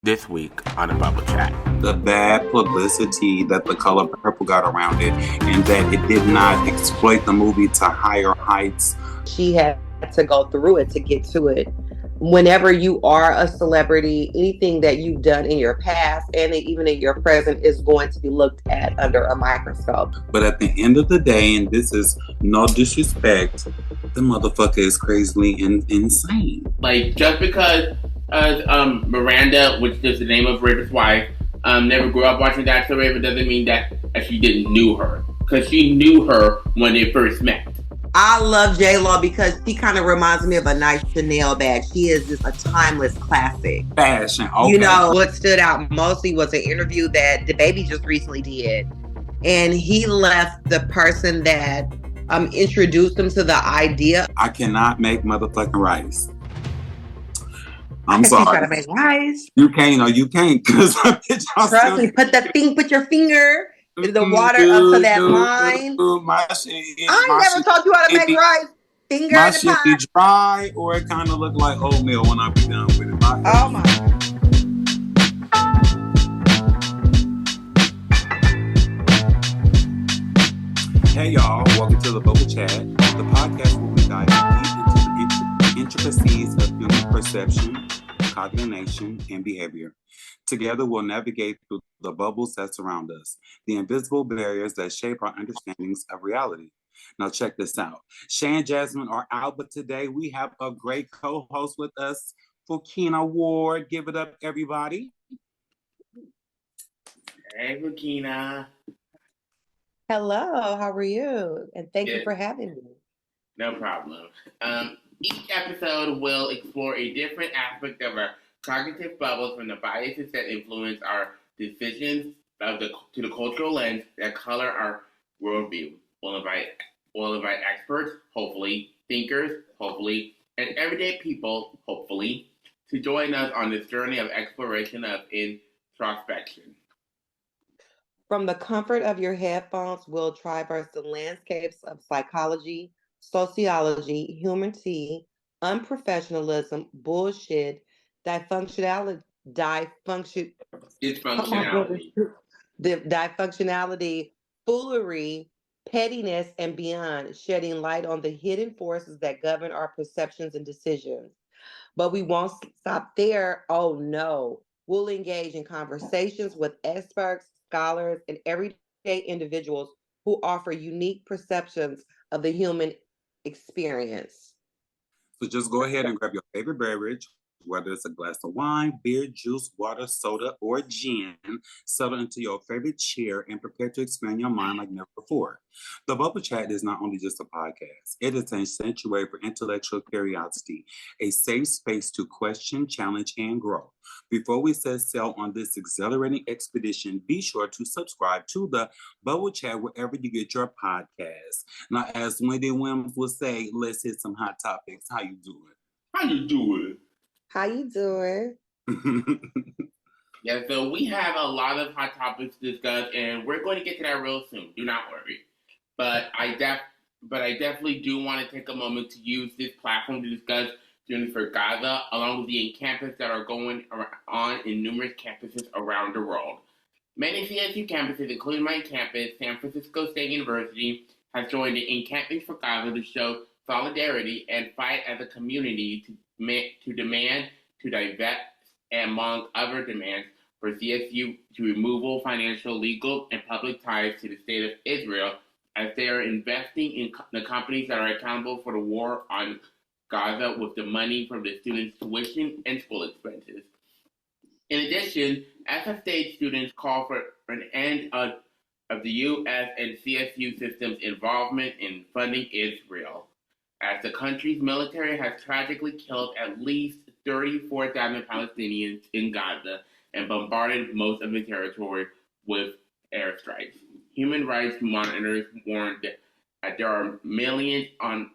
this week on the Bubble Chat. The bad publicity that The Color Purple got around it, and that it did not exploit the movie to higher heights. She had to go through it to get to it. Whenever you are a celebrity, anything that you've done in your past and even in your present is going to be looked at under a microscope. But at the end of the day, and this is no disrespect, the motherfucker is crazily insane. Like, just because Miranda, which is the name of Raven's wife, never grew up watching That's So Raven, doesn't mean that she didn't knew her. Because she knew her when they first met. I love J-Lo because she kind of reminds me of a nice Chanel bag. She is just a timeless classic. Fashion, okay. You know, what stood out mostly was an interview that DaBaby just recently did. And he left the person that introduced him to the idea. I cannot make motherfucking rice. I'm sorry. Trying to make rice. You can't, or you can't. Trust me, put your finger in the water up to that line. I never taught you how to make rice. Finger my in the shit pot. Be dry, or it kind of look like oatmeal when I be done with it. Oh my. Hey y'all, welcome to the Bubble Chat, the podcast where we dive deep into the intricacies of human perception, cognition, and behavior. Together, we'll navigate through the bubbles that surround us, the invisible barriers that shape our understandings of reality. Now, check this out. Shay and Jasmine are out, but today we have a great co-host with us, Fukina Ward. Give it up, everybody. Hey, Fukina. Hello, how are you? And thank you for having me. No problem. Each episode will explore a different aspect of our cognitive bubbles from the biases that influence our decisions to the cultural lens that color our worldview. We'll invite experts, hopefully, thinkers, hopefully, and everyday people, hopefully, to join us on this journey of exploration of introspection. From the comfort of your headphones, we'll traverse the landscapes of psychology, sociology, humanity, unprofessionalism, bullshit, dysfunctionality, foolery, pettiness, and beyond, shedding light on the hidden forces that govern our perceptions and decisions. But we won't stop there. Oh no. We'll engage in conversations with experts, scholars, and everyday individuals who offer unique perceptions of the human experience. So just go ahead and grab your favorite beverage, whether it's a glass of wine, beer, juice, water, soda, or gin. Settle into your favorite chair and prepare to expand your mind like never before. The Bubble Chat is not only just a podcast, it is a sanctuary for intellectual curiosity, a safe space to question, challenge, and grow. Before we set sail on this exhilarating expedition, be sure to subscribe to the Bubble Chat wherever you get your podcasts. Now, as Wendy Williams would say, let's hit some hot topics. How you doing? How you doing? How you doing? Yeah, so we have a lot of hot topics to discuss, and we're going to get to that real soon. Do not worry. But I definitely do want to take a moment to use this platform to discuss students for Gaza, along with the encampments that are going on in numerous campuses around the world. Many CSU campuses, including my campus, San Francisco State University, have joined the Encampments for Gaza to show solidarity and fight as a community to demand to divest, among other demands, for CSU to remove financial, legal, and public ties to the state of Israel, as they are investing in the companies that are accountable for the war on Gaza with the money from the students' tuition and school expenses. In addition, SF State students call for an end of the U.S. and CSU system's involvement in funding Israel, as the country's military has tragically killed at least 34,000 Palestinians in Gaza and bombarded most of the territory with airstrikes. Human rights monitors warned that there are millions on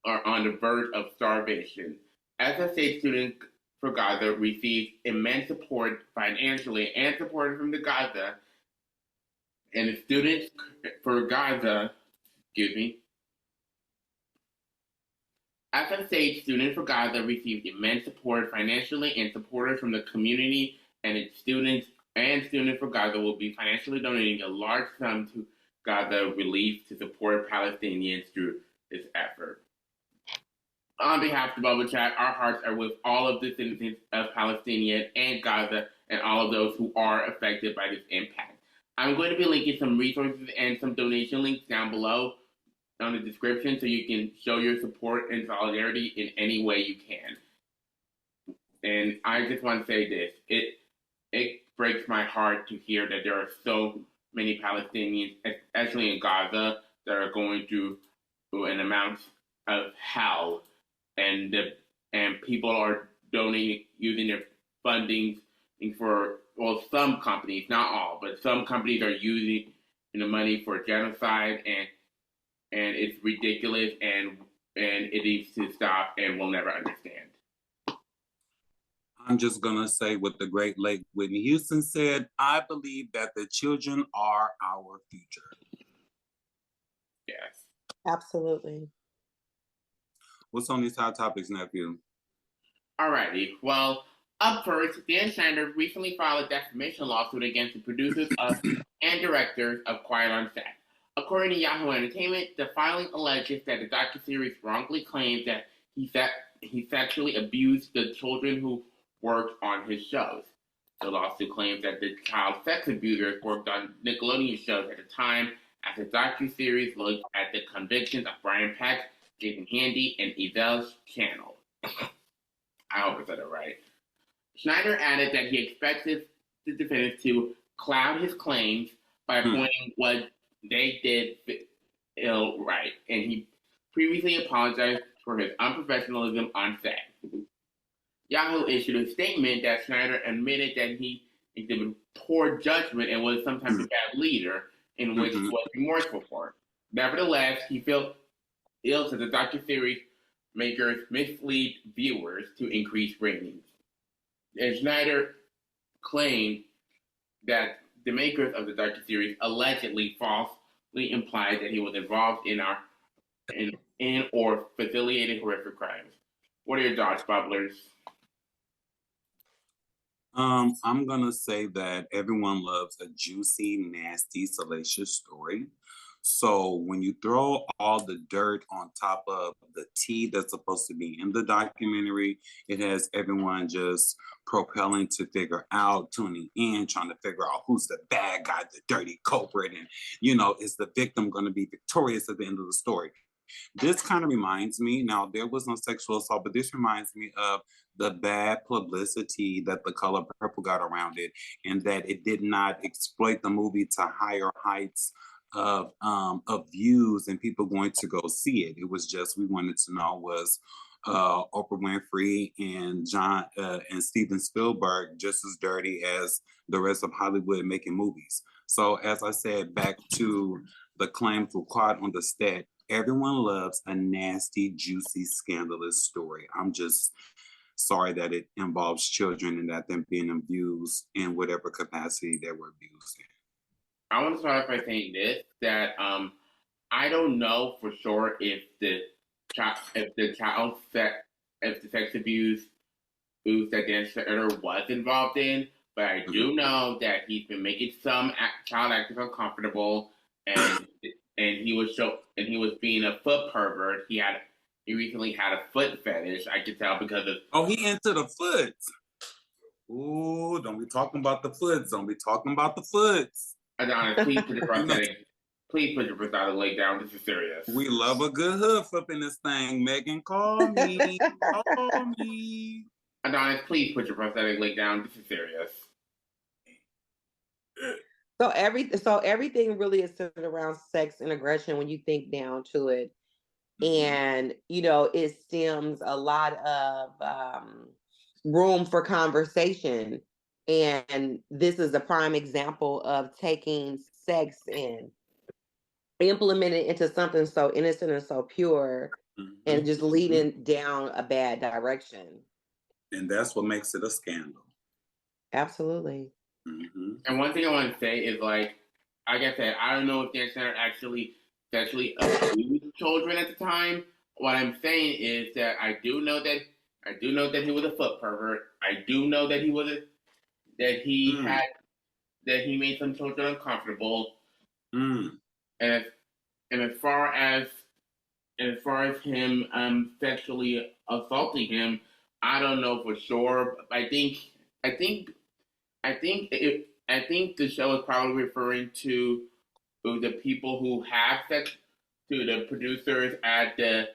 the verge of starvation. SSA students for Gaza received immense support financially and support from the Gaza, and the students for Gaza, SSA students for Gaza received immense support financially and supporters from the community and its students and Students for Gaza will be financially donating a large sum to Gaza relief to support Palestinians through this effort. On behalf of the Bubble Chat, our hearts are with all of the citizens of Palestine and Gaza and all of those who are affected by this impact. I'm going to be linking some resources and some donation links down below on the description so you can show your support and solidarity in any way you can. And I just want to say this. It breaks my heart to hear that there are so many Palestinians, especially in Gaza, that are going through an amount of hell, and people are donating, using their funding for, well, some companies, not all, but some companies are using the money for genocide, and it's ridiculous, and it needs to stop, and we'll never understand. I'm just going to say what the great late Whitney Houston said. I believe that the children are our future. Yes. Absolutely. What's on these hot topics, nephew? Alrighty. Well, up first, Dan Schneider recently filed a defamation lawsuit against the producers of and directors of Quiet on Set. According to Yahoo Entertainment, the filing alleges that the docuseries wrongly claims that he sexually abused the children who worked on his shows. The lawsuit claims that the child sex abusers worked on Nickelodeon shows at the time as the docuseries looked at the convictions of Brian Peck, Jason Handy, and Evel's channel. I hope I said it right. Schneider added that he expected the defendants to cloud his claims by pointing what they did ill right, and he previously apologized for his unprofessionalism on set. Yahoo issued a statement that Schneider admitted that he exhibited poor judgment and was sometimes a bad leader, in which he was remorseful for. Nevertheless, he felt ill that the docuseries makers mislead viewers to increase ratings. And Schneider claimed that the makers of the docuseries allegedly falsely implied that he was involved in or facilitated horrific crimes. What are your thoughts, Bubblers? I'm gonna say that everyone loves a juicy, nasty, salacious story. So when you throw all the dirt on top of the tea that's supposed to be in the documentary, it has everyone just propelling to figure out, tuning in, trying to figure out who's the bad guy, the dirty culprit, and, is the victim going to be victorious at the end of the story? This kind of reminds me, now there was no sexual assault, but this reminds me of the bad publicity that The Color Purple got around it, and that it did not exploit the movie to higher heights of views and people going to go see it. It was just, we wanted to know, was Oprah Winfrey and Steven Spielberg just as dirty as the rest of Hollywood making movies? So as I said, back to the claim for Quiet on the Set, everyone loves a nasty, juicy, scandalous story. I'm just sorry that it involves children and that them being abused in whatever capacity they were abused in. I want to start off by saying this, that I don't know for sure if the sex abuse that Dan Schneider was involved in, but I do know that he's been making some child actors uncomfortable, and he was being a foot pervert. He recently had a foot fetish. I could tell because of. Oh, he into the foot. Ooh, don't be talking about the foots. Don't be talking about the foots. Adonis, please put your prosthetic leg down. This is serious. We love a good hoof up in this thing. Megan, call me. Call me. Adonis, please put your prosthetic leg down. This is serious. So everything really is centered around sex and aggression when you think down to it. And, it stems a lot of room for conversation. And this is a prime example of taking sex and implementing it into something so innocent and so pure, and just leading down a bad direction. And that's what makes it a scandal. Absolutely. And one thing I want to say is, like I said, I don't know if Dan Schneider actually sexually abused children at the time. What I'm saying is that I do know that he was a foot pervert. I do know that he was that he had that he made some children uncomfortable. Mm. And as far as him sexually assaulting him, I don't know for sure. I think I think the show is probably referring to the people who have sex, to the producers at a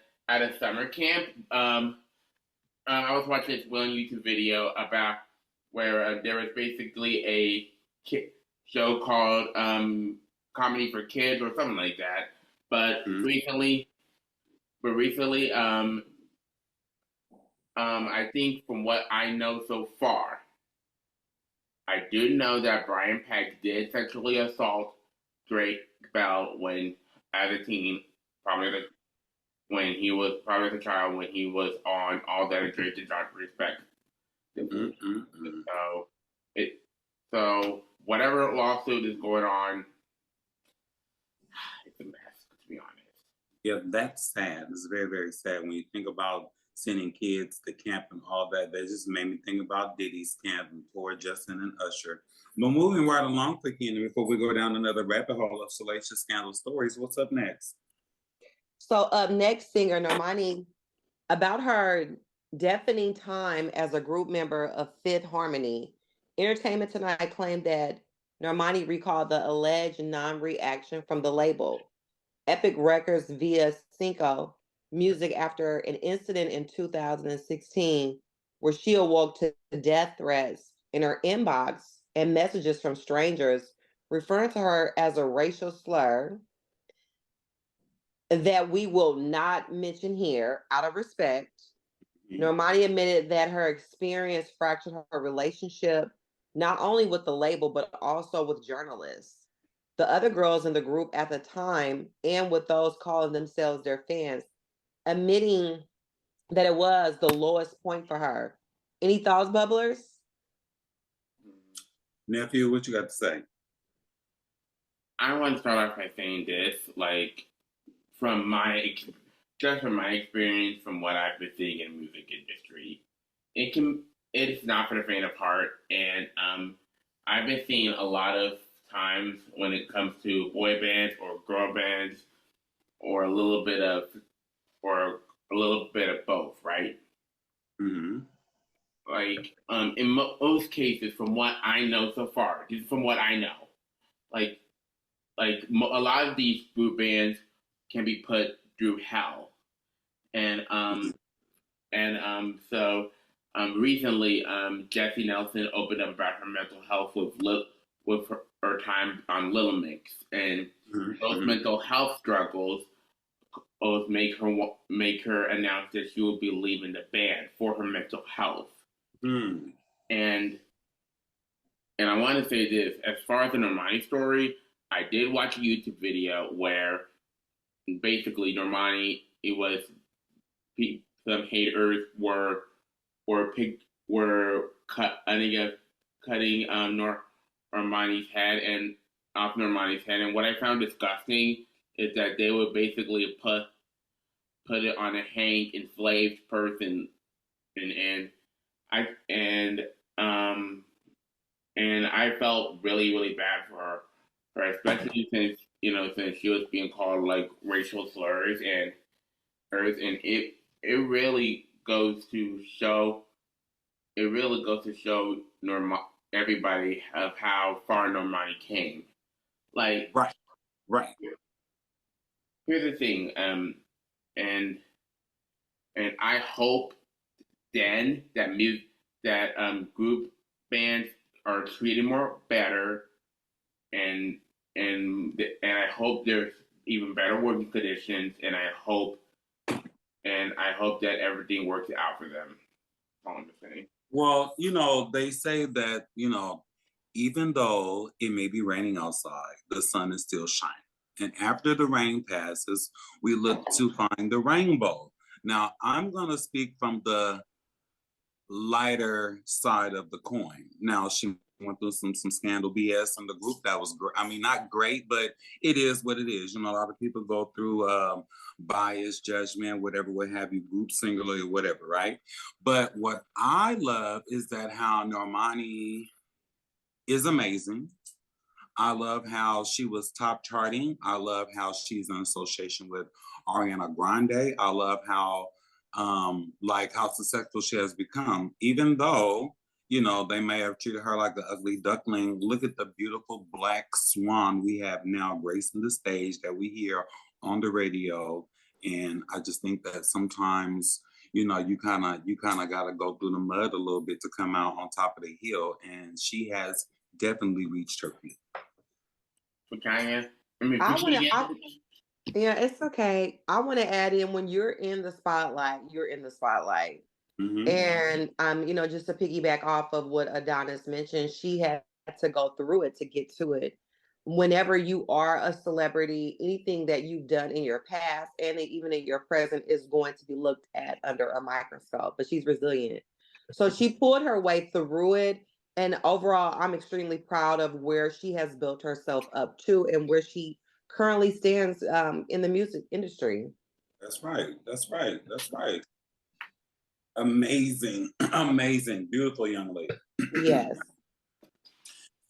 summer camp. I was watching this one YouTube video about where there was basically a show called Comedy for Kids or something like that. But recently, I think from what I know so far, I do know that Brian Peck did sexually assault Drake Bell when, as a teen, when he was probably as a child, when he was on All That Drake Did Not Respect. So so whatever lawsuit is going on, it's a mess, to be honest. Yeah, that's sad. It's very, very sad when you think about sending kids to camp and all that. That just made me think about Diddy's camp and poor Justin and Usher. But moving right along, quickly, before we go down another rabbit hole of salacious scandal stories, what's up next? So up next, singer Normani, about her deafening time as a group member of Fifth Harmony. Entertainment Tonight claimed that Normani recalled the alleged non-reaction from the label Epic Records via Cinco Music after an incident in 2016 where she awoke to death threats in her inbox and messages from strangers referring to her as a racial slur that we will not mention here out of respect. Normani admitted that her experience fractured her relationship not only with the label, but also with journalists, the other girls in the group at the time, and with those calling themselves their fans, admitting that it was the lowest point for her. Any thoughts, bubblers? Nephew, what you got to say? I want to start off by saying this, like, from my experience, from what I've been seeing in the music industry, it's not for the faint of heart, and I've been seeing a lot of times when it comes to boy bands or girl bands, or a little bit of both, right? Mm-hmm. Like, in most cases, from what I know so far, just from what I know, like a lot of these group bands can be put through hell, and recently, Jessie Nelson opened up about her mental health with her time on Little Mix, and those mental health struggles both make her announce that she will be leaving the band for her mental health. And I want to say this, as far as the Normani story, I did watch a YouTube video where basically Normani, it was some haters were cutting Normani's head and off Normani's head, and what I found disgusting is that they would basically put it on a hanged, enslaved person, and I felt really, really bad for her, especially since she was being called like racial slurs and it really goes to show everybody of how far Normani came. Like, right. Here's the thing, and I hope then that group bands are treated more better, and I hope there's even better working conditions, and I hope that everything works out for them. That's all I'm saying. Well, they say that, even though it may be raining outside, the sun is still shining. And after the rain passes, we look to find the rainbow. Now, I'm going to speak from the lighter side of the coin. Now, she went through some scandal BS in the group that was great. I mean, not great, but it is what it is. A lot of people go through bias, judgment, whatever, what have you, group singular, whatever, right? But what I love is that how Normani is amazing. I love how she was top charting. I love how she's in association with Ariana Grande. I love how like how successful she has become, even though, you know, they may have treated her like an ugly duckling. Look at the beautiful black swan we have now gracing the stage that we hear on the radio. And I just think that sometimes, you know, you kind of got to go through the mud a little bit to come out on top of the hill. And she has definitely reached her peak. Yeah, it's okay. I want to add in, when you're in the spotlight, you're in the spotlight. Mm-hmm. And you know, just to piggyback off of what Adonis mentioned, she had to go through it to get to it. Whenever you are a celebrity, anything that you've done in your past and even in your present is going to be looked at under a microscope. But she's resilient. So she pulled her way through it. And overall, I'm extremely proud of where she has built herself up to and where she currently stands in the music industry. That's right. That's right. That's right. Amazing. Amazing. Beautiful young lady. Yes.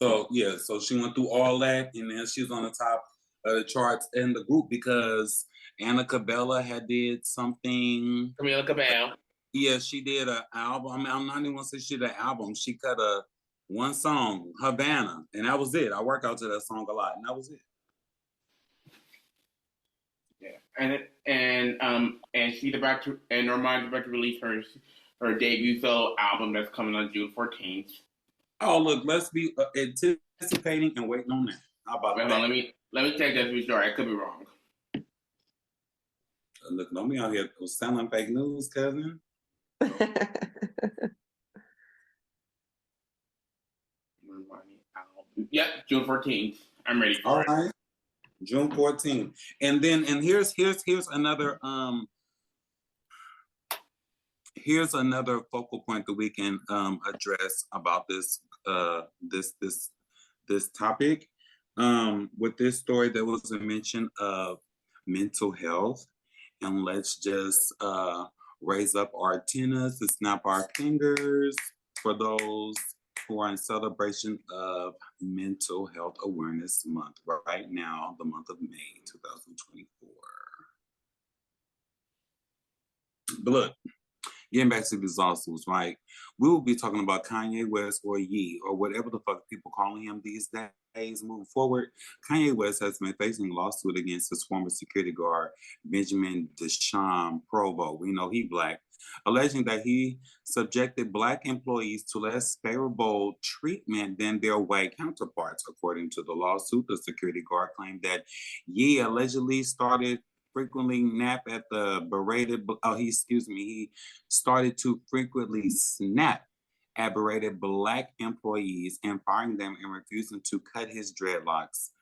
So, yeah. So she went through all that. And then she was on the top of the charts in the group because Anna Cabela had did something. Camila Cabello. Yeah, she did an album. I mean, I'm not even going to say she did an album. She cut one song, Havana. And that was it. I work out to that song a lot. And that was it. Yeah, and she's about to, and Normand's about to release her debut solo album that's coming on June 14th. Oh, look, let's be anticipating and waiting on that. How about that? Let me take that to be sure. I could be wrong. Look, don't be out here selling fake news, cousin. Yep, June 14th. I'm ready for it. All right. June 14th. And here's another focal point that we can address about this topic. With this story, there was a mention of mental health, and let's just raise up our antennas and snap our fingers for those who are in celebration of Mental Health Awareness Month right now, the month of May 2024. But look, getting back to these lawsuits, right? We will be talking about Kanye West or Ye, or whatever the fuck people calling him these days moving forward. Kanye West has been facing a lawsuit against his former security guard, Benjamin Deshaun Provo. We know he black, alleging that he subjected black employees to less favorable treatment than their white counterparts. According to the lawsuit, the security guard claimed that Ye allegedly frequently nap at the berated, he started to frequently snap at berated black employees and firing them and refusing to cut his dreadlocks.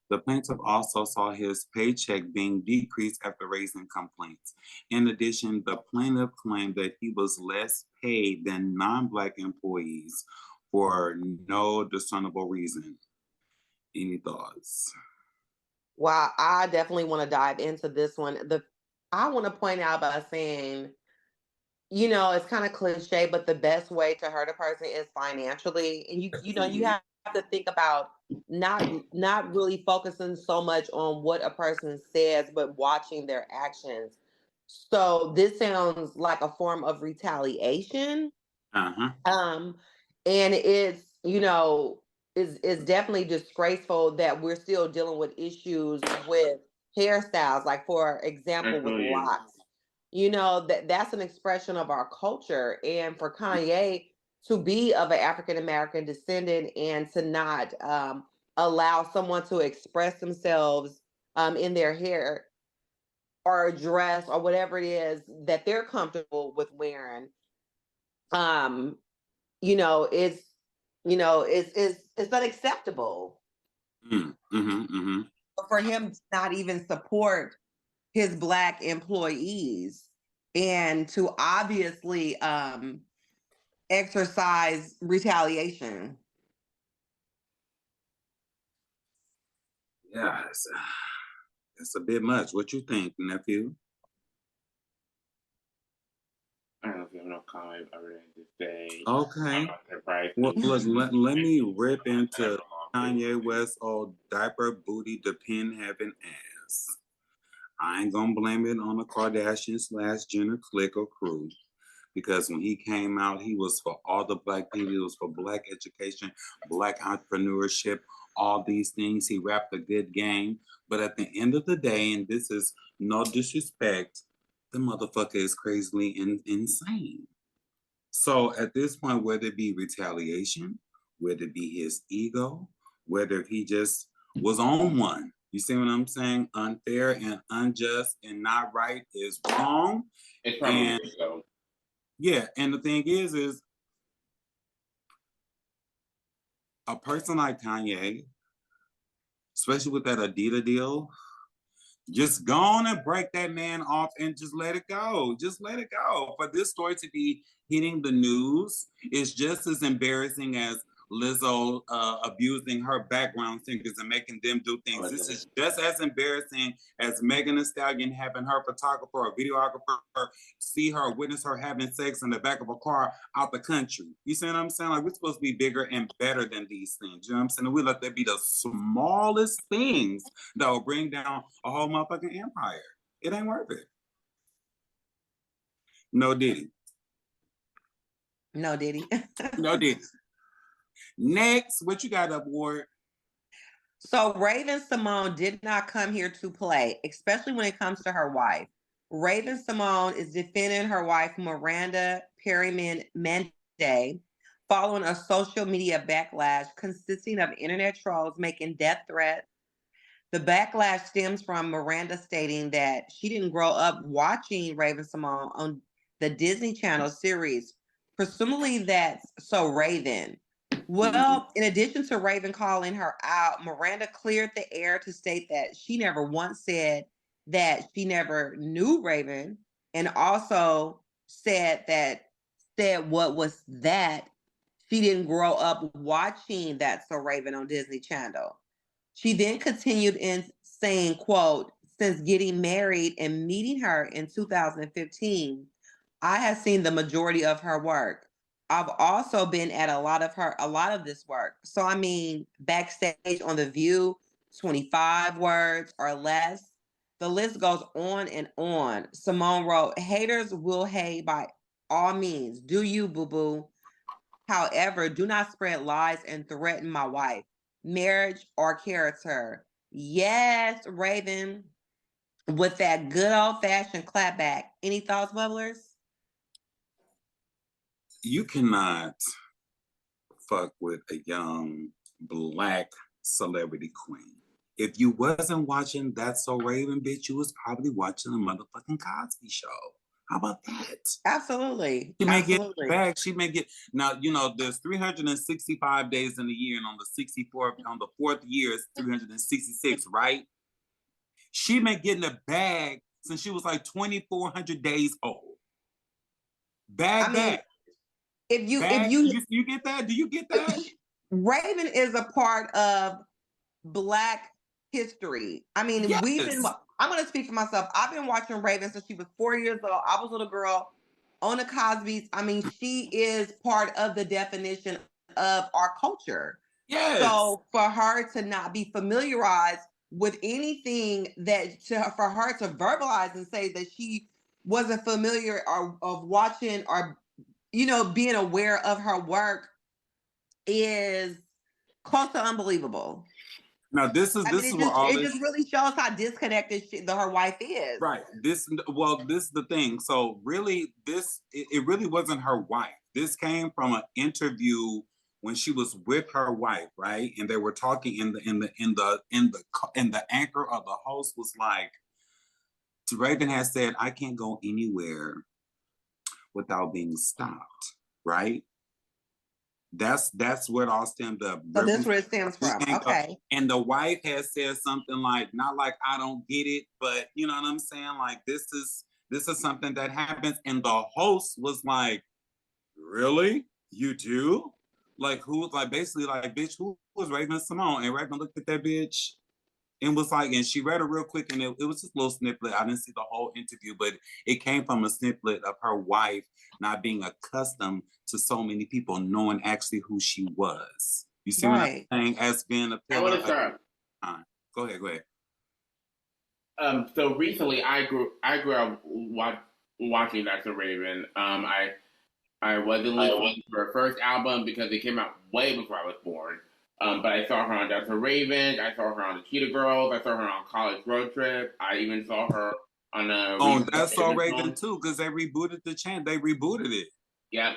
The plaintiff also saw his paycheck being decreased after raising complaints. In addition, the plaintiff claimed that he was less paid than non-black employees for no discernible reason. Any thoughts? Wow, I definitely want to dive into this one. I want to point out by saying, you know, it's kind of cliche, but the best way to hurt a person is financially. And you have to think about not really focusing so much on what a person says, but watching their actions. So this sounds like a form of retaliation. And it's, you know, is definitely disgraceful that we're still dealing with issues with hairstyles, like for example with locks. You know, that's an expression of our culture. And for Kanye to be of an African American descendant and to not allow someone to express themselves in their hair or dress or whatever it is that they're comfortable with wearing, you know, it's unacceptable. For him to not even support his black employees and to obviously exercise retaliation. Yeah, it's a bit much. What you think, nephew? I don't know if you have no comment other than to say Okay. I'm not surprised. Well, look, let me rip into Kanye West old diaper booty depend having ass. I ain't gonna blame it on the Kardashian / Jenner clique or crew. Because when he came out, he was for all the black people. He was for black education, black entrepreneurship, all these things. He rapped a good game. But at the end of the day, and this is no disrespect, the motherfucker is crazily insane. So at this point, whether it be retaliation, whether it be his ego, whether he just was on one, you see what I'm saying? Unfair and unjust and not right is wrong. It's probably so. Yeah, and the thing is a person like Kanye, especially with that Adidas deal, just go on and break that man off and just let it go. Just let it go. For this story to be hitting the news is just as embarrassing as Lizzo abusing her background singers and making them do things. This is just as embarrassing as Megan Thee Stallion having her photographer or videographer see her, witness her having sex in the back of a car out the country. You see what I'm saying? Like, we're supposed to be bigger and better than these things. You know what I'm saying? And we let that be the smallest things that will bring down a whole motherfucking empire. It ain't worth it. No Diddy. No Diddy. No Diddy. Next, what you got up, Ward? So Raven-Symoné did not come here to play, especially when it comes to her wife. Raven-Symoné is defending her wife, Miranda Perriman-Mende, following a social media backlash consisting of internet trolls making death threats. The backlash stems from Miranda stating that she didn't grow up watching Raven-Symoné on the Disney Channel series, presumably that's So Raven. Well, in addition to Raven calling her out, Miranda cleared the air to state that she never once said that she never knew Raven, and also said what was that she didn't grow up watching That's So Raven on Disney Channel. She then continued in saying, quote, since getting married and meeting her in 2015, I have seen the majority of her work. I've also been at a lot of this work. So, I mean, backstage on The View, 25 words or less. The list goes on and on. Simone wrote, haters will hate by all means. Do you, boo-boo? However, do not spread lies and threaten my wife, marriage, or character. Yes, Raven, with that good old-fashioned clapback. Any thoughts, Bubblers? You cannot fuck with a young black celebrity queen. If you wasn't watching That's So Raven, bitch, you was probably watching a motherfucking Cosby Show. How about that? Absolutely. She may Absolutely. get back. She may get now. You know, there's 365 days in a year, and on the fourth year is 366, right? She may get in the bag since she was like 2,400 days old. Bag. If you get that? Do you get that? Raven is a part of Black history. I mean, yes. I'm going to speak for myself. I've been watching Raven since she was 4 years old. I was a little girl on the Cosby's. I mean, she is part of the definition of our culture. Yes. So for her to not be familiarized with anything for her to verbalize and say that she wasn't familiar of watching or, being aware of her work is close to unbelievable. Now this is it just really shows how disconnected her wife is. Right. This is the thing. So really, it really wasn't her wife. This came from an interview when she was with her wife, right? And they were talking, and the anchor or the host was like, Raven has said, I can't go anywhere without being stopped, right? That's what all stemmed up. So this is where it stems from. Okay. And the wife has said something like, not like I don't get it, but you know what I'm saying? Like this is something that happens. And the host was like, really? You do? Like who was like basically like, bitch, who was Raven-Symoné? And Raven looked at that bitch And was like, and she read it real quick, and it was just a little snippet. I didn't see the whole interview, but it came from a snippet of her wife not being accustomed to so many people knowing actually who she was. You see what I'm saying? As being a pillar. I want to start. Go ahead. So recently, I grew up watching That's a Raven. I wasn't listening to her first album because it came out way before I was born. But I saw her on That's a Raven. I saw her on the Cheetah Girls. I saw her on College Road Trip. I even saw her on a. Oh, That's So Raven too, because they rebooted the channel. They rebooted it. Yep.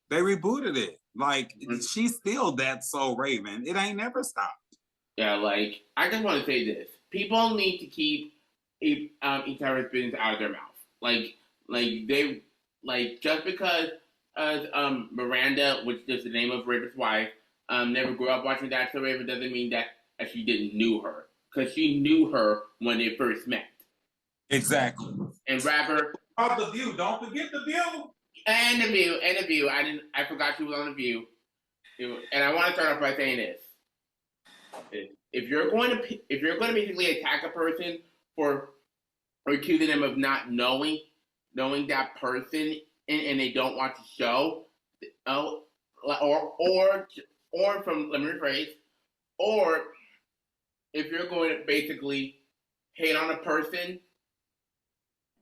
They rebooted it. Like she's still That's So Raven. It ain't never stopped. Yeah, like I just want to say this: people need to keep each other's business out of their mouth. Like they just because Miranda, which is the name of Raven's wife, never grew up watching That's So Raven doesn't mean that she didn't knew her, because she knew her when they first met. Exactly. And rapper. Oh, The View. Don't forget The View. And The View. I forgot she was on The View. And I want to start off by saying this: if you're going to basically attack a person or accusing them of not knowing that person and they don't watch the show, or from, let me rephrase, or if you're going to basically hate on a person,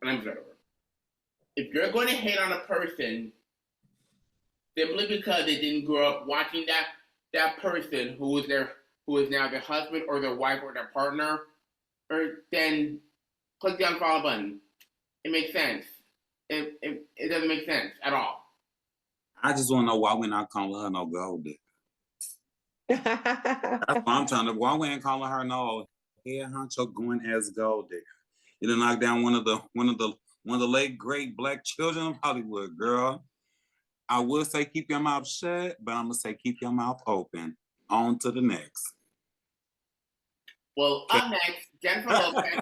and I'm sorry, if you're going to hate on a person simply because they didn't grow up watching that person who is now their husband or their wife or their partner, then click the unfollow button. It makes sense. It doesn't make sense at all. I just want to know why we're not calling her no gold digger. That's what I'm trying to. Why we ain't calling her no head honcho going as gold digger? You done knocked down one of the late great Black children of Hollywood, girl. I would say keep your mouth shut, but I'm gonna say keep your mouth open. On to the next. Well, up next, Jennifer Lopez.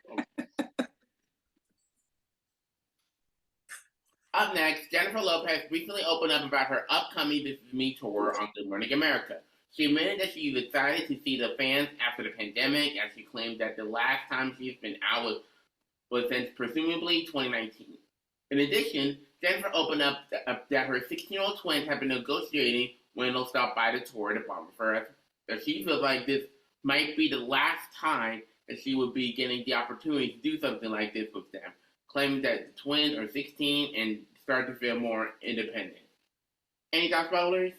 Up next, Jennifer Lopez recently opened up about her upcoming This Is Me tour on Good Morning America. She admitted that she was excited to see the fans after the pandemic, as she claimed that the last time she's been out was since presumably 2019. In addition, Jennifer opened up that her 16-year-old twins have been negotiating when they'll stop by the tour to bond with her, that she feels like this might be the last time that she would be getting the opportunity to do something like this with them, claiming that the twins are 16 and start to feel more independent. Any thoughts, bowlers?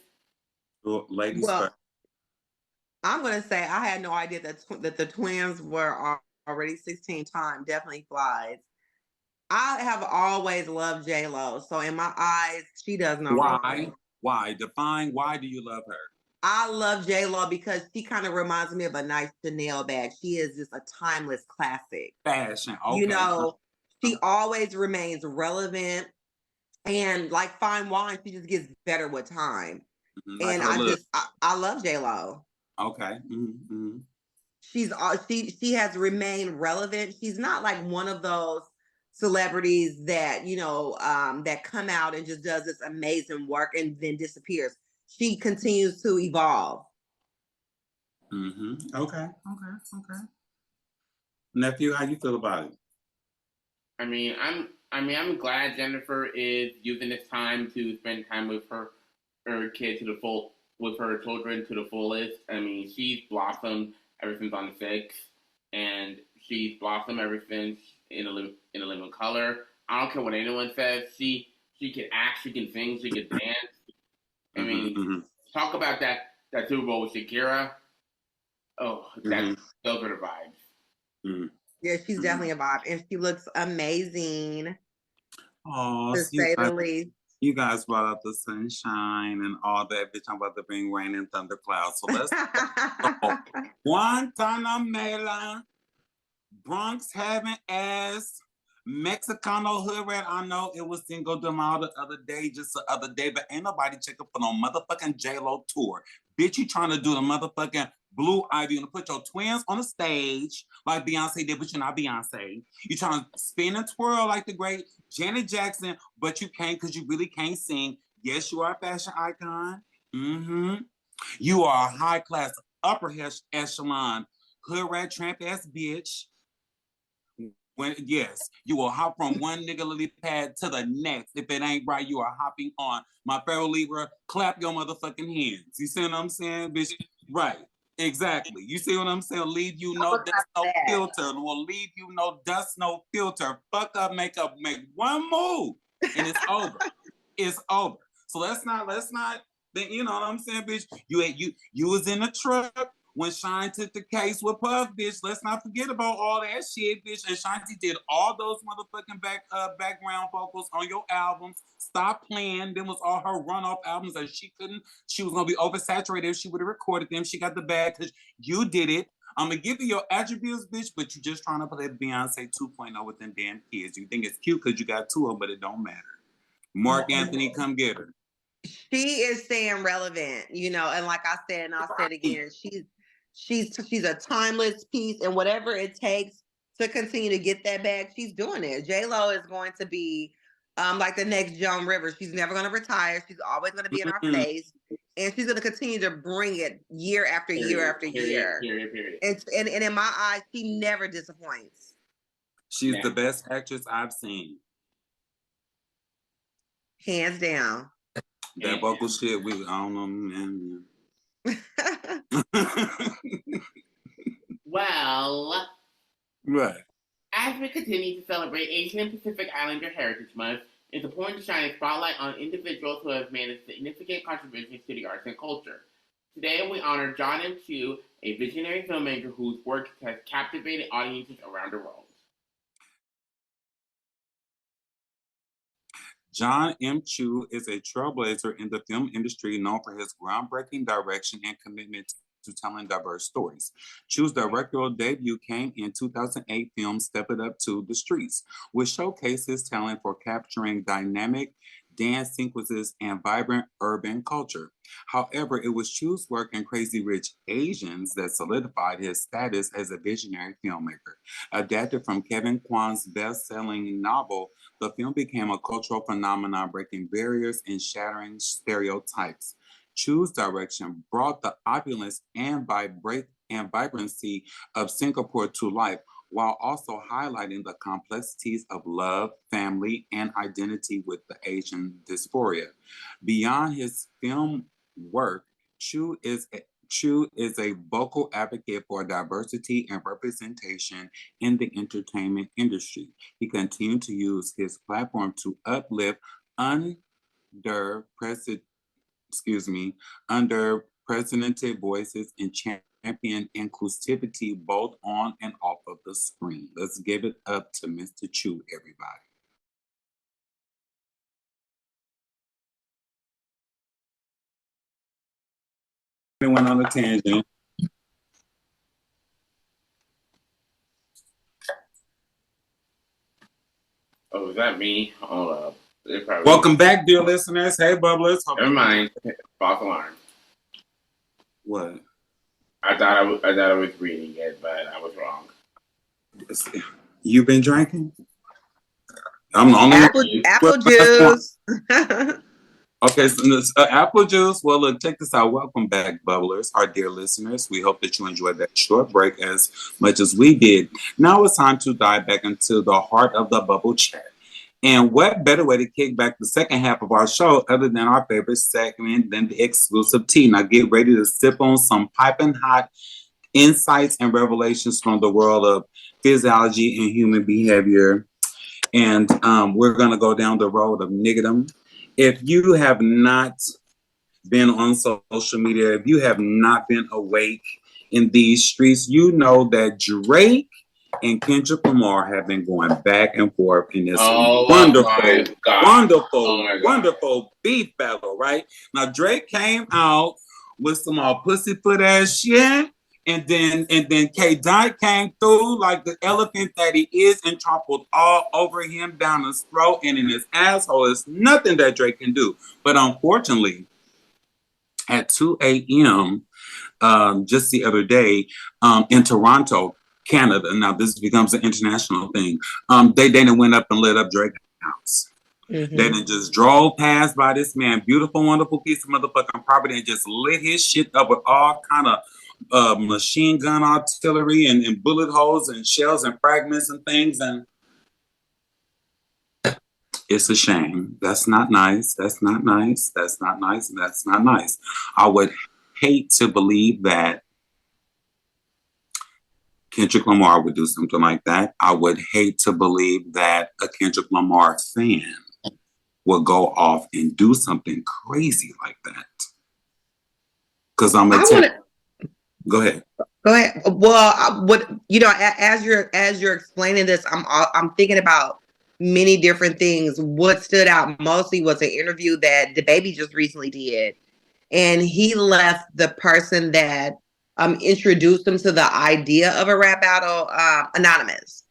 Well, ladies well, first. I'm going to say I had no idea that the twins were already 16 times. Definitely flies. I have always loved J-Lo, so in my eyes, she does no wrong. Why? Define why do you love her? I love J-Lo because she kind of reminds me of a nice Chanel bag. She is just a timeless classic. Fashion, okay. You know, she always remains relevant, and like fine wine, she just gets better with time. Like, and I love J-Lo. Okay. Mm-hmm. She has remained relevant. She's not like one of those celebrities that, that come out and just does this amazing work and then disappears. She continues to evolve. Mm-hmm. Okay. Nephew, how you feel about it? I'm glad Jennifer is using this time to spend time with her kid with her children to the fullest. I mean, she's blossomed ever since on the 6th, and she's blossomed ever since in a living color. I don't care what anyone says. She can act, she can sing, she can dance. I mean, talk about that Super Bowl with Shakira. Oh, those are the vibes. Mm-hmm. Yeah, she's definitely a vibe, and she looks amazing. Oh, to say the least. You guys brought up the sunshine and all that. Bitch, I'm about to bring rain and thunderclouds. So let's go. Guantanamela, Bronx having ass, Mexicano hood rat. I know it was Cinco de Mayo the other day, but ain't nobody checking for no motherfucking J-Lo tour. Bitch, you trying to do the motherfucking Blue Ivy and put your twins on the stage like Beyonce did, but you're not Beyonce. You trying to spin and twirl like the great Janet Jackson, but you can't because you really can't sing. Yes, you are a fashion icon. Mm-hmm. You are a high-class, upper echelon hood rat tramp ass bitch. When yes, you will hop from one nigga lily pad to the next. If it ain't right, you are hopping on. My fellow Libra, clap your motherfucking hands. You see what I'm saying, bitch? Right. Exactly. You see what I'm saying? Leave you no dust, no filter. Will leave you no dust, no filter. Fuck up, make one move, and it's over. It's over. So let's not. Then you know what I'm saying, bitch. You was in the truck when Shine took the case with Puff, bitch. Let's not forget about all that shit, bitch. And Shanti did all those motherfucking background vocals on your albums. Stop playing. Them was all her runoff albums that she was gonna be oversaturated if she would have recorded them. She got the bag because you did it. I'm gonna give you your attributes, bitch, but you just trying to play Beyonce 2.0 with them damn kids. You think it's cute because you got two of them, but it don't matter. Mark Anthony, come get her. She is staying relevant, you know, and like I said, and I'll say it again, she's a timeless piece, and whatever it takes to continue to get that bag, she's doing it. J-Lo is going to be like the next Joan Rivers. She's never going to retire. She's always going to be in our face, and she's going to continue to bring it year after year after year. Period. And in my eyes, she never disappoints. She's the best actress I've seen. Hands down. That vocal shit, I don't know, man. Well, right. As we continue to celebrate Asian and Pacific Islander Heritage Month, it's important to shine a spotlight on individuals who have made a significant contributions to the arts and culture. Today, we honor John M. Chu, a visionary filmmaker whose work has captivated audiences around the world. John M. Chu is a trailblazer in the film industry known for his groundbreaking direction and commitment to telling diverse stories. Chu's directorial debut came in 2008 film Step It Up to the Streets, which showcases talent for capturing dynamic dance sequences and vibrant urban culture. However, it was Chu's work in Crazy Rich Asians that solidified his status as a visionary filmmaker. Adapted from Kevin Kwan's best-selling novel, the film became a cultural phenomenon, breaking barriers and shattering stereotypes. Chu's direction brought the opulence and vibrancy of Singapore to life, while also highlighting the complexities of love, family, and identity with the Asian dysphoria. Beyond his film work, Chu is a vocal advocate for diversity and representation in the entertainment industry. He continued to use his platform to uplift underrepresented voices and champion inclusivity both on and off of the screen. Let's give it up to Mr. Chu, everybody. We went on a tangent. Oh, is that me? Hold up. Welcome back, dear listeners. Hey, bubblers. Never mind. False alarm. What? I thought I was reading it, but I was wrong. You've been drinking? I'm the only apple juice. Okay, so apple juice. Well, look, check this out. Welcome back, bubblers, our dear listeners. We hope that you enjoyed that short break as much as we did. Now it's time to dive back into the heart of the bubble chat. And what better way to kick back the second half of our show other than our favorite segment than the exclusive tea? Now get ready to sip on some piping hot insights and revelations from the world of physiology and human behavior. And we're going to go down the road of niggerdom. If you have not been on social media, if you have not been awake in these streets, you know that Drake and Kendrick Lamar have been going back and forth in this wonderful beef battle, right? Now Drake came out with some all pussyfoot ass shit, and then K Dot came through like the elephant that he is and trampled all over him down his throat and in his asshole. It's nothing that Drake can do. But unfortunately, at 2 a.m. Just the other day in Toronto, Canada. Now this becomes an international thing. They didn't went up and lit up Drake's house. Mm-hmm. They didn't just drove past by this man, beautiful, wonderful piece of motherfucking property, and just lit his shit up with all kind of machine gun artillery and bullet holes and shells and fragments and things. And it's a shame. That's not nice. That's not nice. That's not nice. And that's not nice. I would hate to believe that Kendrick Lamar would do something like that. I would hate to believe that a Kendrick Lamar fan would go off and do something crazy like that. Because I'm gonna go ahead. Go ahead. Well, what as you're explaining this, I'm thinking about many different things. What stood out mostly was an interview that DaBaby just recently did, and he left the person that introduced him to the idea of a rap battle anonymous.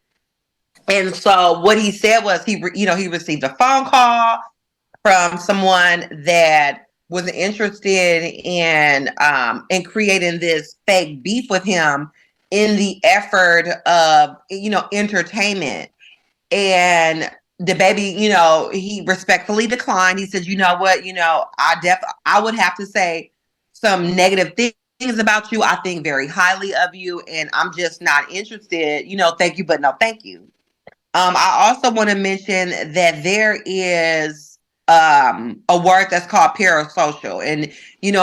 And so what he said was he received a phone call from someone that was interested in creating this fake beef with him in the effort of entertainment. And DaBaby, he respectfully declined. He said, "You know what? I would have to say some negative things about you. I think very highly of you, and I'm just not interested. Thank you, but no, thank you." I also want to mention that there is a word that's called parasocial. And,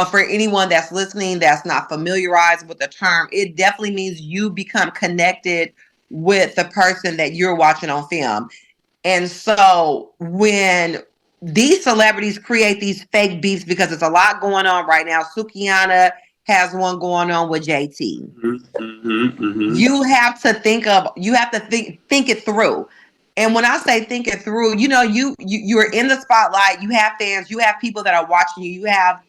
for anyone that's listening that's not familiarized with the term, it definitely means you become connected with the person that you're watching on film. And so when these celebrities create these fake beefs, because there's a lot going on right now, Sukiana has one going on with JT. You have to think it through. And when I say think it through, you're in the spotlight, you have fans, you have people that are watching you, you have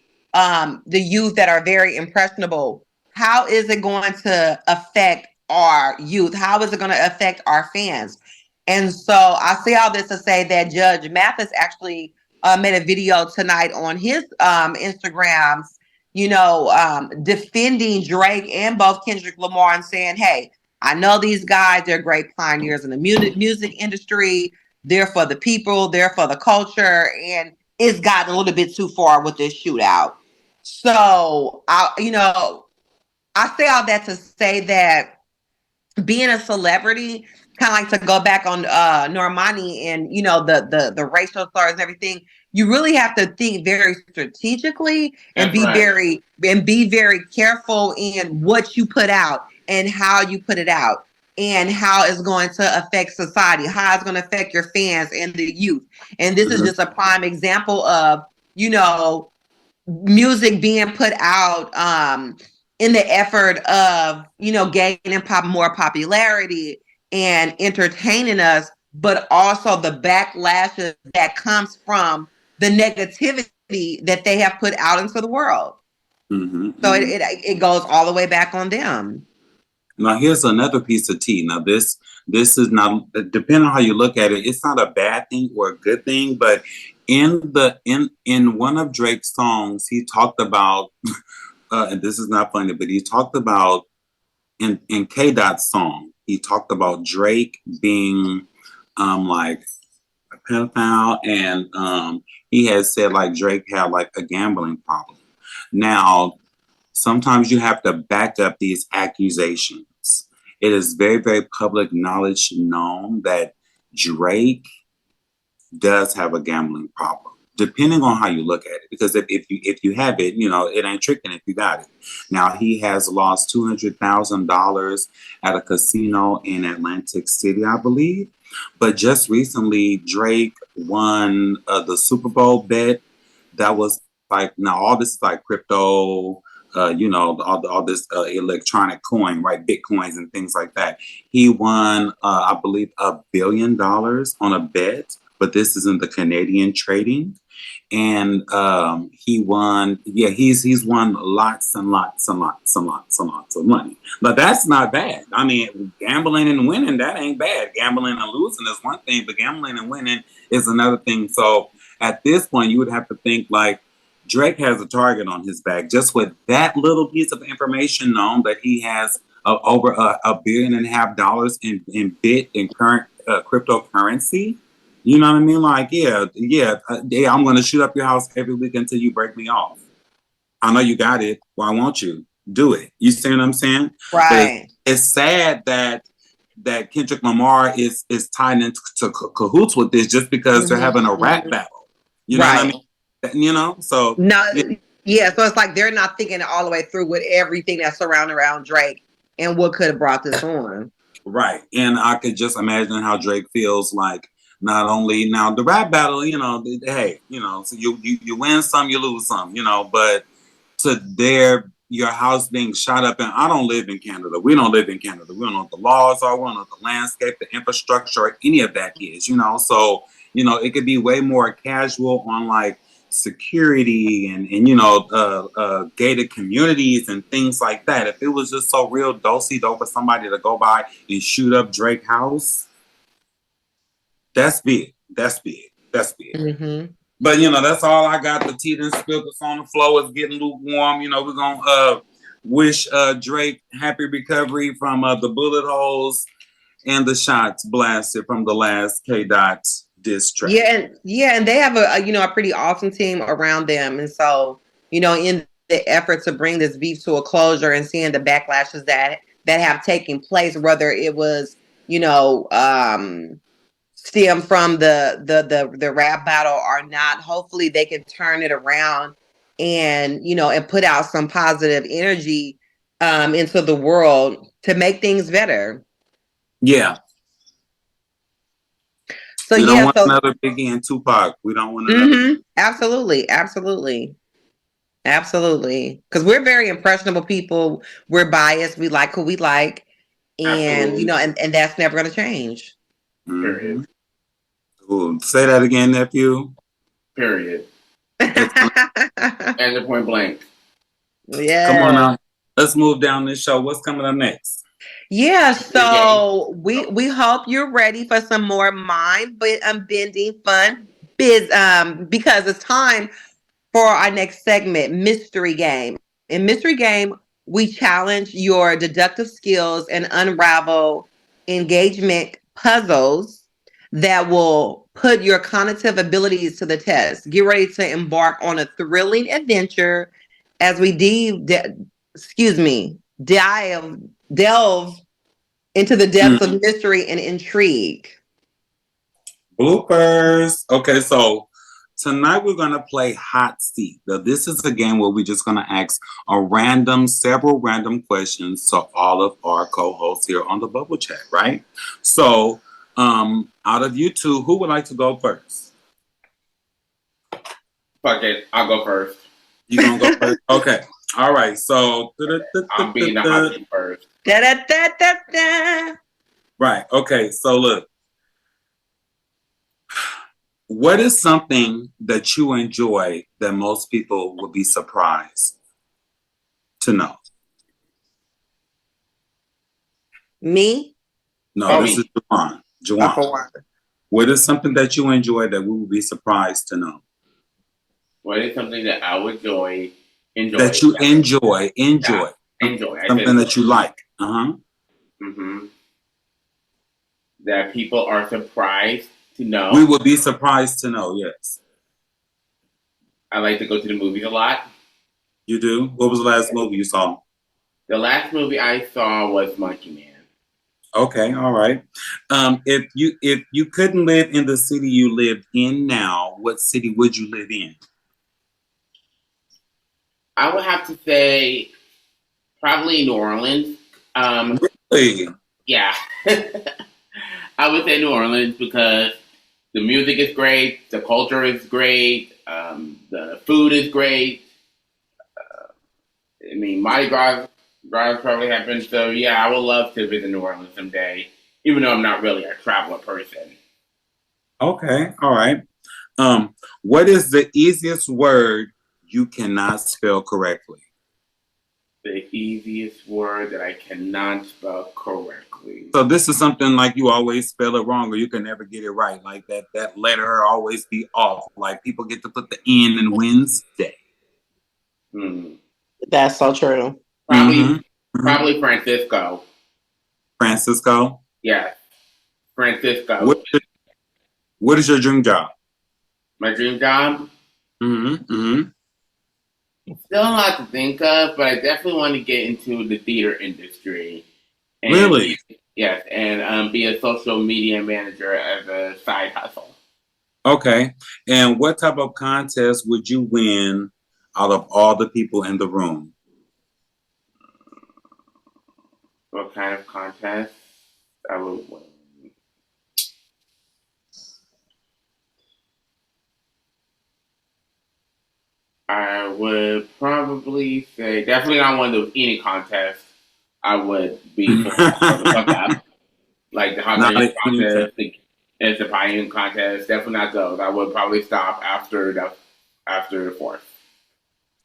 the youth that are very impressionable. How is it going to affect our youth? How is it going to affect our fans? And so I say all this to say that Judge Mathis actually made a video tonight on his Instagrams, defending Drake and both Kendrick Lamar and saying, "Hey, I know these guys, they're great pioneers in the music industry. They're for the people, they're for the culture, and it's gotten a little bit too far with this shootout." So, I say all that to say that being a celebrity, kind of like to go back on Normani and, the racial slurs and everything, you really have to think very strategically and be very careful in what you put out and how you put it out and how it's going to affect society, how it's going to affect your fans and the youth. And this is just a prime example of, music being put out in the effort of, gaining more popularity and entertaining us, but also the backlash that comes from the negativity that they have put out into the world. So it goes all the way back on them. Now here's another piece of tea. Now this is not, depending on how you look at it, it's not a bad thing or a good thing, but in one of Drake's songs, he talked about and this is not funny, but he talked about in K-Dot's song, he talked about Drake being like a pedophile, and he had said like Drake had like a gambling problem. Now, sometimes you have to back up these accusations. It is very, very public knowledge known that Drake does have a gambling problem, depending on how you look at it. Because if you have it, it ain't tricking if you got it. Now, he has lost $200,000 at a casino in Atlantic City, I believe. But just recently, Drake won the Super Bowl bet. That was like, now all this is like crypto, all this electronic coin, right? Bitcoins and things like that. He won, I believe, $1 billion on a bet, but this is in the Canadian trading. And he won, he's won lots and lots and lots and lots and lots of money. But that's not bad. I mean, gambling and winning, that ain't bad. Gambling and losing is one thing, but gambling and winning is another thing. So at this point, you would have to think like, Drake has a target on his back just with that little piece of information known that he has over $1.5 billion in current cryptocurrency. You know what I mean? Like, I'm going to shoot up your house every week until you break me off. I know you got it. Why won't you? do it. You see what I'm saying? Right. It's sad that Kendrick Lamar is tied into cahoots with this just because they're having a rap battle. You know what I mean? You know, so no, yeah. So it's like they're not thinking it all the way through with everything that's surrounding around Drake and what could have brought this on. Right, and I could just imagine how Drake feels like. Not only now the rap battle, you know, hey, you know, so you win some, you lose some, you know, but to your house being shot up, and I don't live in Canada. We don't live in Canada. We don't know what the laws are. We don't know what the landscape, the infrastructure, or any of that is, you know. So, you know, it could be way more casual on like security and you know, gated communities and things like that. If it was just so real do-si-do for somebody to go by and shoot up Drake house, that's big. That's big. That's big. Mm-hmm. But, you know, that's all I got. The tea and spilled on the floor. It's getting lukewarm. You know, we're going to wish Drake happy recovery from the bullet holes and the shots blasted from the last K-Dot diss track. Yeah, and they have a pretty awesome team around them. And so, you know, in the effort to bring this beef to a closure and seeing the backlashes that have taken place, whether it was, you know, stem from the rap battle or not, hopefully they can turn it around and, you know, and put out some positive energy into the world to make things better. Yeah. So we don't want another Biggie and Tupac. We don't want another. Absolutely. Because we're very impressionable people. We're biased. We like who we like. And, you know, and that's never going to change. Period. Ooh, say that again, nephew. Period. And the point blank. Yeah. Come on now. Let's move down this show. What's coming up next? Yeah, so we hope you're ready for some more mind-bending fun because it's time for our next segment, Mystery Game. In Mystery Game, we challenge your deductive skills and unravel engagement puzzles that will put your cognitive abilities to the test. Get ready to embark on a thrilling adventure as we delve into the depths of mystery and intrigue. Bloopers. Okay, so tonight we're going to play Hot Seat. Now, this is a game where we're just going to ask several random questions to all of our co-hosts here on the Bubble Chat, right? So, out of you two, who would like to go first? Fuck it, I'll go first. You gonna go first? Okay. All right. So I'm being the hot seat first. Right. Okay. So look, what is something that you enjoy that most people would be surprised to know? Me? No, this is Juwan. What is something that you enjoy that we would be surprised to know? What is something that I would enjoy? That you enjoy. Something that you like. That people are surprised to know. We would be surprised to know, yes. I like to go to the movies a lot. You do? What was the last movie you saw? The last movie I saw was Monkey Man. Okay, all right. If you couldn't live in the city you live in now, what city would you live in? I would have to say probably New Orleans. Really? Yeah. I would say New Orleans because the music is great, the culture is great, the food is great. I mean, Mardi Gras probably happened, so yeah, I would love to visit New Orleans someday, even though I'm not really a traveler person. Okay, all right. What is the easiest word you cannot spell correctly? The easiest word that I cannot spell correctly. So this is something like you always spell it wrong or you can never get it right. Like that letter always be off. Like people get to put the N in Wednesday. That's so true. Probably Francisco. Francisco? Yeah. Francisco. What is your dream job? My dream job? Still a lot to think of, but I definitely want to get into the theater industry. And Really? Yes, and be a social media manager as a side hustle. Okay. And what type of contest would you win out of all the people in the room? What kind of contest I would win? I would probably say definitely not one of those eating contests. I would be for the fuck up. Like the hot Not dog an eating contest, the pie contest. Definitely not those. I would probably stop after the fourth.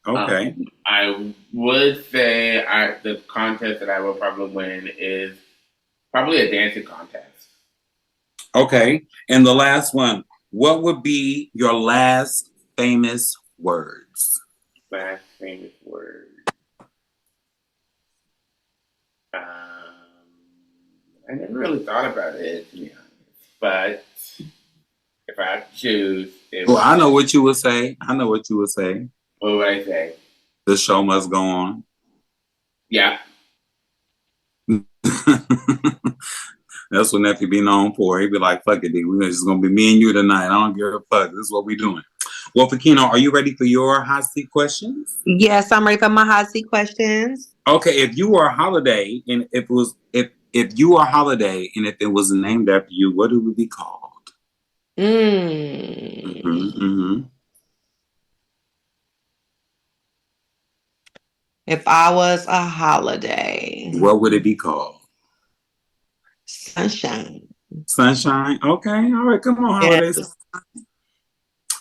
Okay. I would say the contest that I will probably win is probably a dancing contest. Okay. And the last one, what would be your last famous words? Last famous word. I never really thought about it, to be honest. But if I had to choose, Well, I know what you would say. I know what you would say. What would I say? The show must go on. Yeah. That's what Nephew be known for. He'd be like, fuck it, dude. We're just going to be me and you tonight. I don't give a fuck. This is what we're doing. Well, Fakino, are you ready for your hot seat questions? Yes, I'm ready for my hot seat questions. Okay, if you were a holiday and if you were a holiday and if it was named after you, what would it be called? If I was a holiday, what would it be called? Sunshine. Sunshine? Okay, all right, come on, holidays. Yes.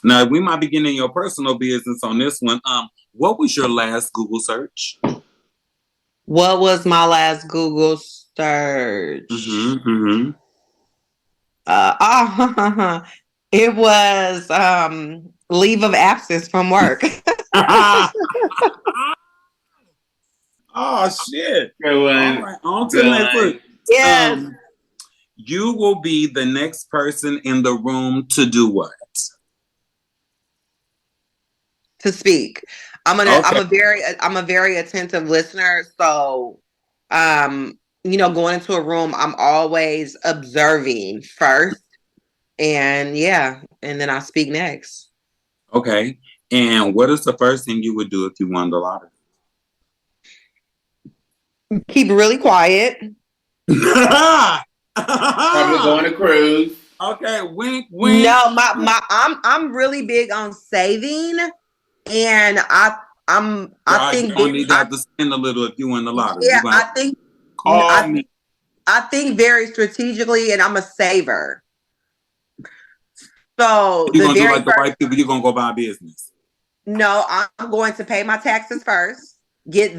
Now, we might be getting in your personal business on this one. What was your last Google search? What was my last Google search? It was leave of absence from work. Oh shit! Good one. All right, on to the next one. Yes. You will be the next person in the room to do what? To speak. I'm a very attentive listener. So, going into a room, I'm always observing first, and then I speak next. Okay. And what is the first thing you would do if you won the lottery? Keep it really quiet. Probably go on a cruise. Okay, wink, wink. No, I'm really big on saving, and I think you need to have to spend a little if you win the lottery. Yeah, I think very strategically, and I'm a saver. So you're gonna do like the right people. You're gonna go buy a business. No, I'm going to pay my taxes first. Get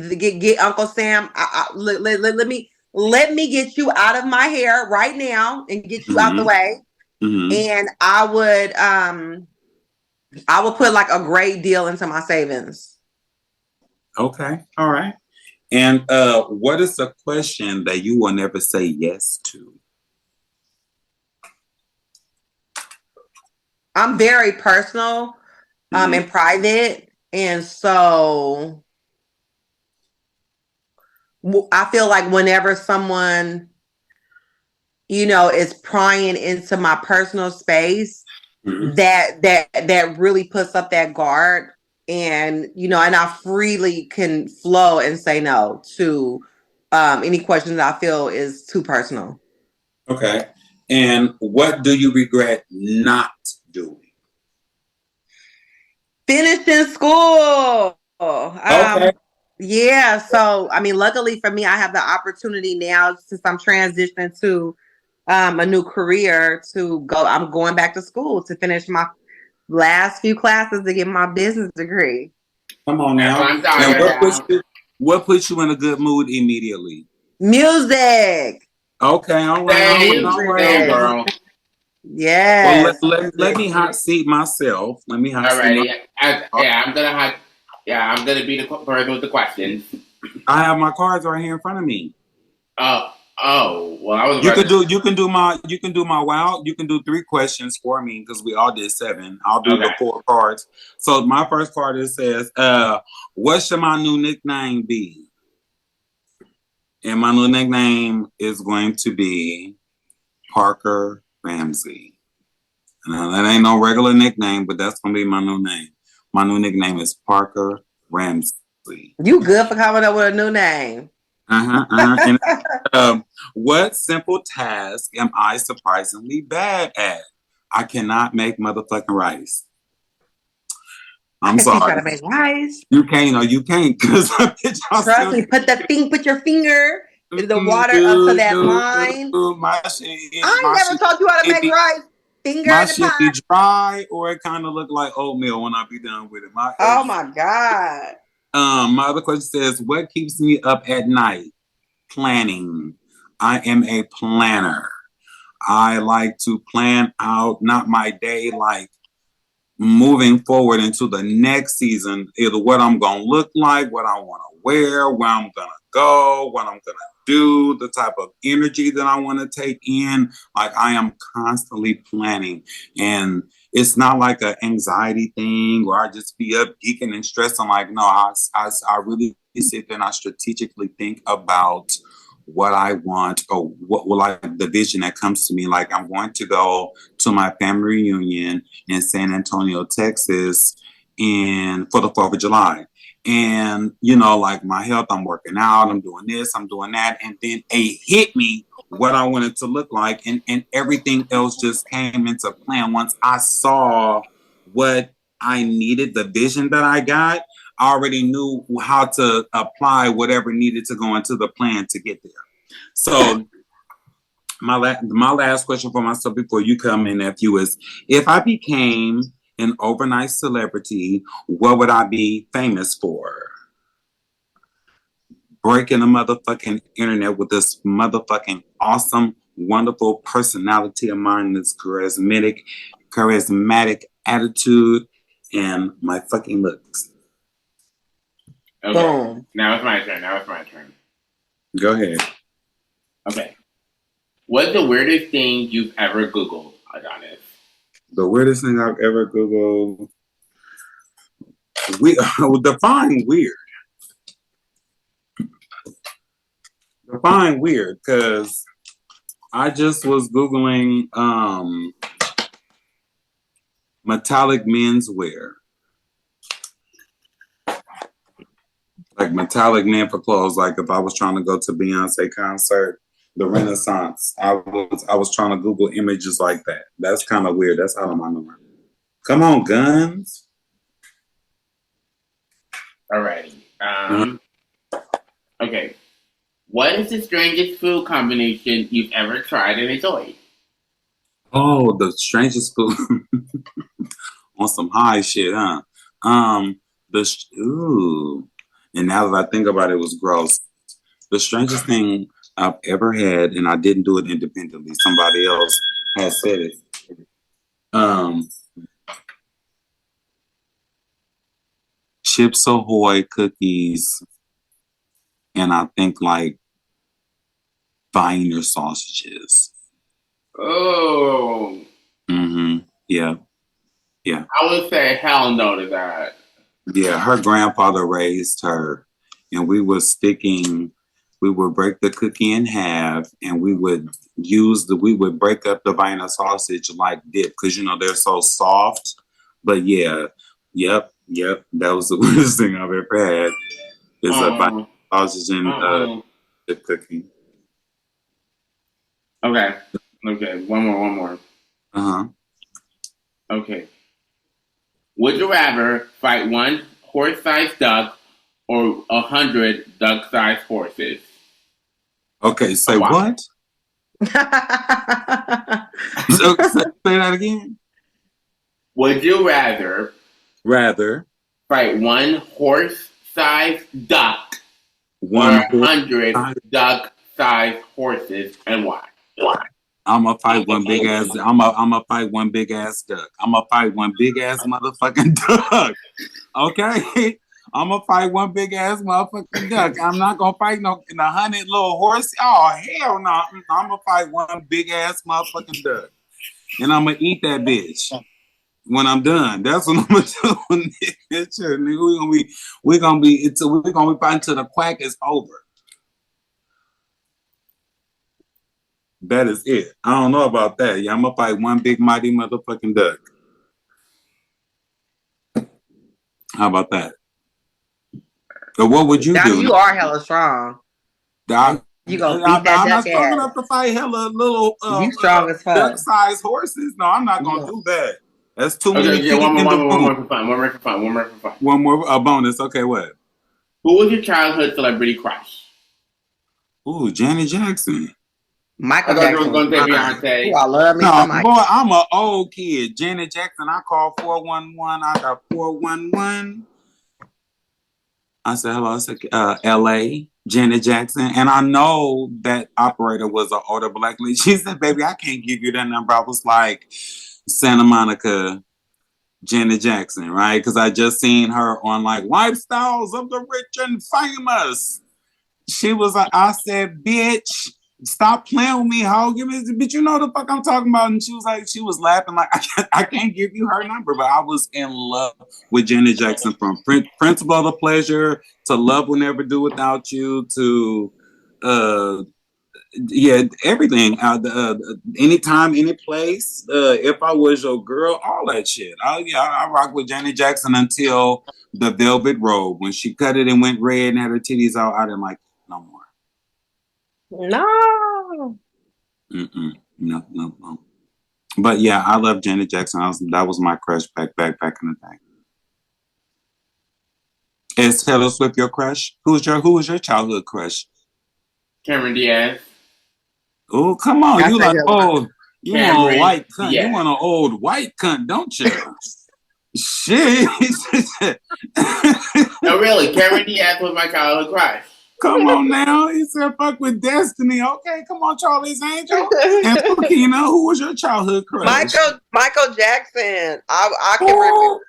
Uncle Sam. Let me get you out of my hair right now and get you out the way. And I would put like a great deal into my savings. Okay, all right. And what is a question that you will never say yes to? I'm very personal, and private, and so I feel like whenever someone, is prying into my personal space, that really puts up that guard, and and I freely can flow and say no to any questions I feel is too personal. Okay. And what do you regret not doing? Finishing school. Okay. Yeah. So, luckily for me, I have the opportunity now, since I'm transitioning to a new career, to go. I'm going back to school to finish my last few classes to get my business degree. Come on now. And what puts you in a good mood immediately? Music. Okay. All right. Girl. Yes. Well, let me hot seat myself. Let me hot seat. I'm gonna be the person with the questions. I have my cards right here in front of me. Oh, Oh, well, I was. You can do my wow. You can do 3 questions for me because we all did 7. I'll do the 4 cards. So my first card it says, what should my new nickname be? And my new nickname is going to be Parker Ramsey. Now, that ain't no regular nickname, but that's gonna be my new name. My new nickname is Parker Ramsey. You good for coming up with a new name. And, what simple task am I surprisingly bad at? I cannot make motherfucking rice. I'm sorry. You gotta make rice. You can't, or you can't, because trust me. Put your finger in the water up to that line. I never taught you how to make rice. Finger my in the shit pot. be dry, or it kind of look like oatmeal when I be done with it. Oh my god. My other question says, what keeps me up at night? Planning. I am a planner. I like to plan out not my day, like moving forward into the next season, either what I'm gonna look like, what I want to wear, where I'm gonna go, what I'm gonna do, the type of energy that I want to take in. Like I am constantly planning, and it's not like an anxiety thing where I just be up geeking and stressing. Like no, I really sit there and I strategically think about what I want or what will the vision that comes to me. Like I'm going to go to my family reunion in San Antonio, Texas, and for the 4th of July. And, you know, like my health, I'm working out, I'm doing this, I'm doing that. And then it hit me what I wanted to look like. And everything else just came into plan. Once I saw what I needed, the vision that I got, I already knew how to apply whatever needed to go into the plan to get there. So my last question for myself before you come in, nephew, is if I became an overnight celebrity, what would I be famous for? Breaking the motherfucking internet with this motherfucking awesome, wonderful personality of mine, this charismatic attitude, and my fucking looks. Okay. Boom. Now it's my turn. Go ahead. Okay. What's the weirdest thing you've ever Googled, Adonis? The weirdest thing I've ever Googled. Define weird. Define weird, because I just was Googling metallic menswear. Like metallic men for clothes. Like if I was trying to go to Beyonce concert, the Renaissance, I was trying to Google images like that. That's kind of weird. That's out of my mind. Come on, guns. Alrighty. Okay. What is the strangest food combination you've ever tried and enjoyed? Oh, the strangest food. On some high shit, huh? Ooh. And now that I think about it, it was gross. The strangest thing I've ever had, and I didn't do it independently. Somebody else has said it. Chips Ahoy cookies, and I think like Viner sausages. Oh. Mm-hmm. Yeah. I would say hell no to that. Yeah, her grandfather raised her, and we would break the cookie in half, and we would break up the Viner sausage like dip, because they're so soft. But yeah, yep, that was the weirdest thing I've ever had. Is a Viner sausage and dip cookie. Okay, one more. Okay. Would you rather fight one horse-sized duck or 100 duck-sized horses? Okay, say what? Say that again. Would you rather fight one horse-sized duck or 100 duck-sized horses, and why? I'm gonna fight one big ass. I'm gonna fight one big ass duck. I'm gonna fight one big ass motherfucking duck. Okay. I'm gonna fight one big ass motherfucking duck. I'm not gonna fight no 100 little horse. Oh hell no! I'm gonna fight one big ass motherfucking duck, and I'm gonna eat that bitch when I'm done. That's what I'm gonna do. Nigga, we're gonna be fighting till the quack is over. That is it. I don't know about that. Yeah, I'm gonna fight one big mighty motherfucking duck. How about that? So what would you do? You are hella strong. You gonna beat that I'm duck not strong ass. enough to fight hella little you strong as fuck. duck-sized horses. No, I'm not gonna do that. That's too many. Yeah, one more for fun. One more a bonus. Okay, what? Who was your childhood celebrity crush? Ooh, Janet Jackson. Michael Jackson. I thought you were gonna say Beyonce. Ooh, I love me some Michael. Boy, I'm an old kid. Janet Jackson. I call 411. I got 411. I said hello. I said L.A. Janet Jackson, and I know that operator was an older black lady. She said, "Baby, I can't give you that number." I was like, Santa Monica, Janet Jackson, right? Because I just seen her on like Lifestyles of the Rich and Famous. She was like, I said, "Bitch, stop playing with me, ho. Give me, bitch, you know the fuck I'm talking about." And she was laughing like, I can't give you her number, but I was in love with Janet Jackson from Principle of the Pleasure to Love Will Never Do Without You to, everything. Anytime, any place. If I Was Your Girl, all that shit. I rock with Janet Jackson until the Velvet Robe. When she cut it and went red and had her titties out, I didn't like it no more. No. No. But yeah, I love Janet Jackson. That was my crush back in the day. Is Taylor Swift your crush? Who was your childhood crush? Cameron Diaz. Oh, come on. You like old. You want a white cunt. Yeah. You want an old white cunt, don't you? Shit. No, really. Cameron Diaz was my childhood crush. Come on now. He said fuck with Destiny. Okay, come on, Charlie's Angel. And Fakina, who was your childhood crush? Michael Jackson. I can remember.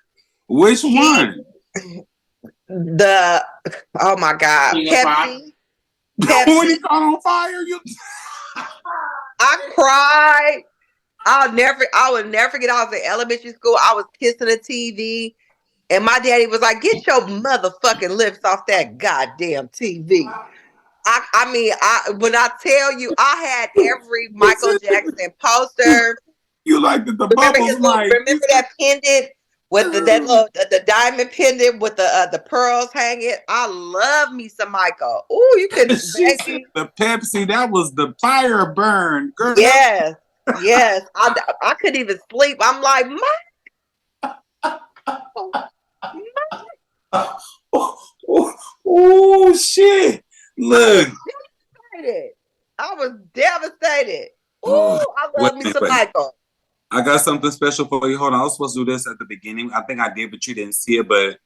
Which one? Oh my God. Pepsi. When he caught on fire, I cried. I would never forget. I was in elementary school. I was kissing the TV, and my daddy was like, "Get your motherfucking lips off that goddamn TV." When I tell you, I had every Michael Jackson poster. You like the bubbles, remember that pendant with the diamond pendant with the pearls hanging? I love me some Michael. Ooh, you could the Pepsi. That was the fire burn, girl. Yes. I couldn't even sleep. I'm like, oh shit! Look, I was devastated. Ooh, I love me some Michael. I got something special for you. Hold on, I was supposed to do this at the beginning. I think I did, but you didn't see it. But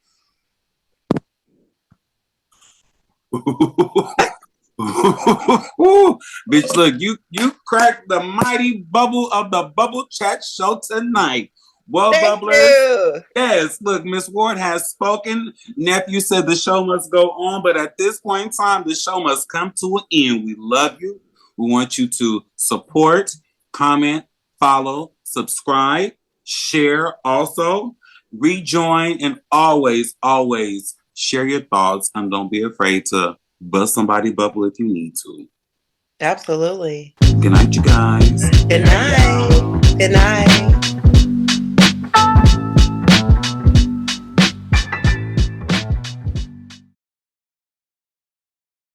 bitch, look, you cracked the mighty bubble of the Bubble Chat Show tonight. Well, Bubblers. Yes, look, Miss Ward has spoken. Nephew said the show must go on, but at this point in time, the show must come to an end. We love you. We want you to support, comment, follow, subscribe, share, also rejoin, and always share your thoughts, and don't be afraid to bust somebody bubble if you need to. Absolutely. Good night, you guys. Good night. Good night.